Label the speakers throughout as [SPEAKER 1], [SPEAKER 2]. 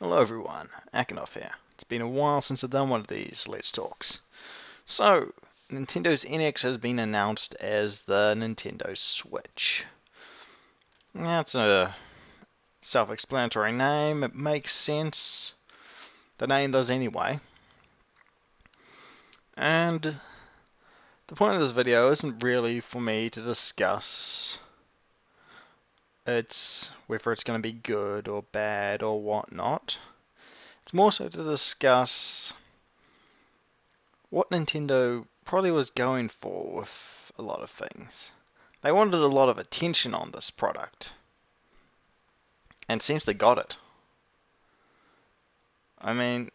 [SPEAKER 1] Hello everyone, Akinov here. It's been a while since I've done one of these Let's Talks. So, Nintendo's NX has been announced as the Nintendo Switch. That's a self-explanatory name, it makes sense. The name does anyway. And the point of this video isn't really for me to discuss whether it's going to be good or bad or whatnot. It's more so to discuss what Nintendo probably was going for with a lot of things. They wanted a lot of attention on this product, and seems they got it. I mean,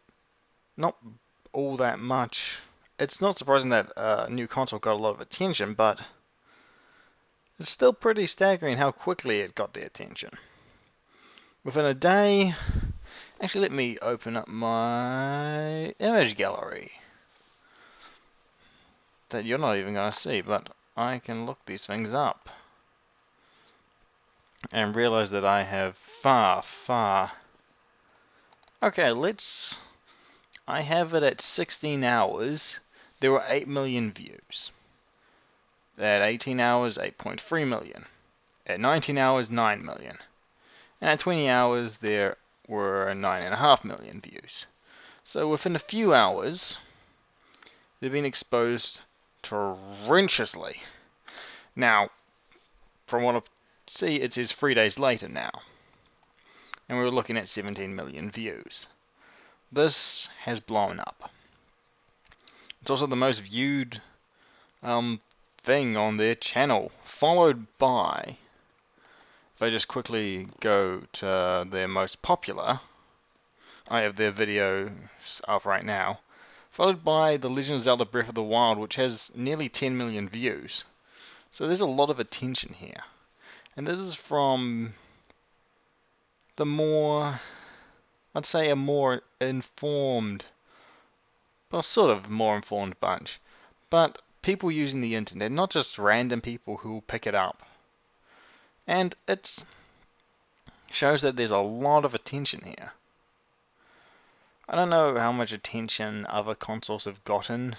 [SPEAKER 1] not all that much. It's not surprising that a new console got a lot of attention, but it's still pretty staggering how quickly it got the attention. Within a day, actually let me open up my image gallery that you're not even going to see, but I can look these things up and realize that I have far. Okay, I have it at 16 hours. There were 8 million views. At 18 hours, 8.3 million. At 19 hours, 9 million. And at 20 hours, there were 9.5 million views. So within a few hours, they've been exposed torrentously. Now, from what I see, it says 3 days later now. And we're looking at 17 million views. This has blown up. It's also the most viewed thing on their channel, followed by, if I just quickly go to their most popular, I have their videos up right now, followed by The Legend of Zelda Breath of the Wild, which has nearly 10 million views. So there's a lot of attention here. And this is from the more, I'd say a more informed, well, sort of more informed bunch, but people using the internet, not just random people who will pick it up. And it shows that there's a lot of attention here. I don't know how much attention other consoles have gotten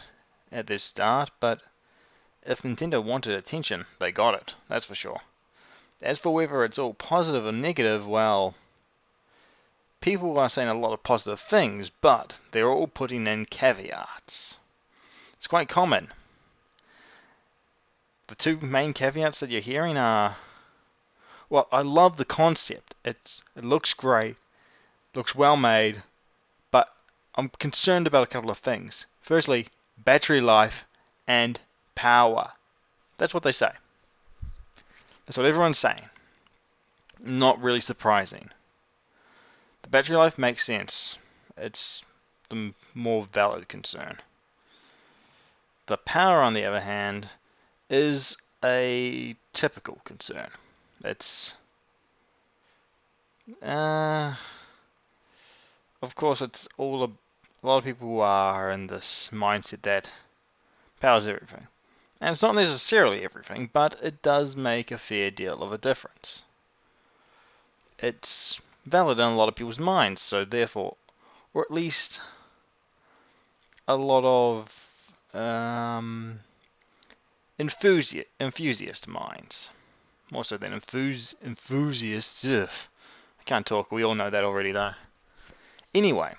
[SPEAKER 1] at their start, but if Nintendo wanted attention, they got it, that's for sure. As for whether it's all positive or negative, well, people are saying a lot of positive things, but they're all putting in caveats. It's quite common. The two main caveats that you're hearing are, well, I love the concept. It looks great, looks well made, but I'm concerned about a couple of things. Firstly, battery life and power. That's what they say. That's what everyone's saying. Not really surprising. The battery life makes sense. It's the more valid concern. The power, on the other hand, is a typical concern. It's of course, it's all a lot of people are in this mindset that power's everything. And it's not necessarily everything, but it does make a fair deal of a difference. It's valid in a lot of people's minds, so therefore, or at least a lot of enthusiast minds. More so than enthusiasts. Ugh. I can't talk, we all know that already though. Anyway,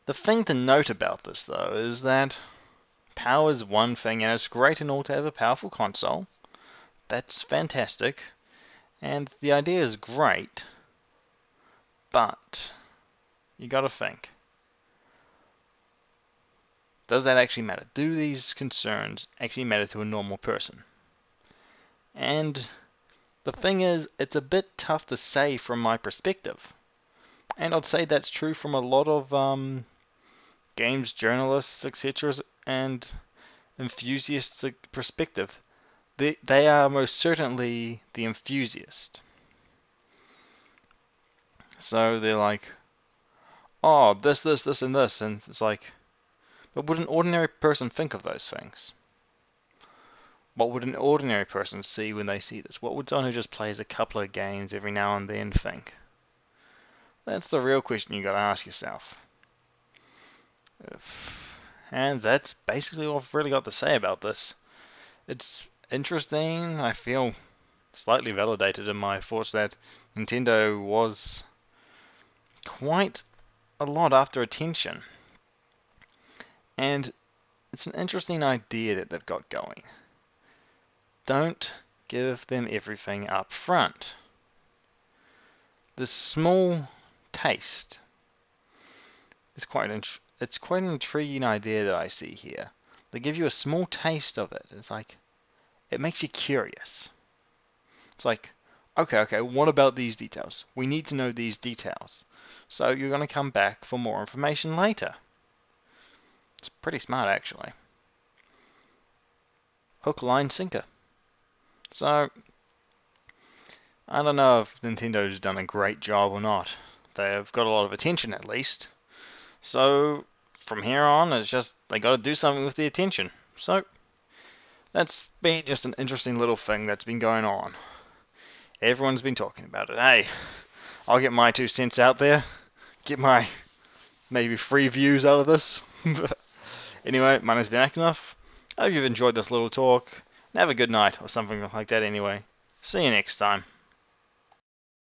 [SPEAKER 1] the thing to note about this though is that power is one thing, and it's great and all to have a powerful console. That's fantastic, and the idea is great, but you gotta think. Does that actually matter? Do these concerns actually matter to a normal person? And the thing is, it's a bit tough to say from my perspective. And I'd say that's true from a lot of games journalists, etc., and enthusiasts' perspective. They are most certainly the enthusiast. So they're like, oh, this, and this, and it's like, but would an ordinary person think of those things? What would an ordinary person see when they see this? What would someone who just plays a couple of games every now and then think? That's the real question you gotta ask yourself. And that's basically all I've really got to say about this. It's interesting. I feel slightly validated in my thoughts that Nintendo was quite a lot after attention. And it's an interesting idea that they've got going. Don't give them everything up front. The small taste is quite an intriguing idea that I see here. They give you a small taste of it. It's like it makes you curious. It's like, okay, what about these details? We need to know these details. So you're going to come back for more information later. It's pretty smart, actually. Hook, line, sinker. So, I don't know if Nintendo's done a great job or not. They've got a lot of attention, at least. So, from here on, it's just they got to do something with the attention. So, that's been just an interesting little thing that's been going on. Everyone's been talking about it. Hey, I'll get my 2 cents out there. Get my maybe free views out of this. Anyway, my name's been Akinoff. I hope you've enjoyed this little talk. And have a good night, or something like that anyway. See you next time.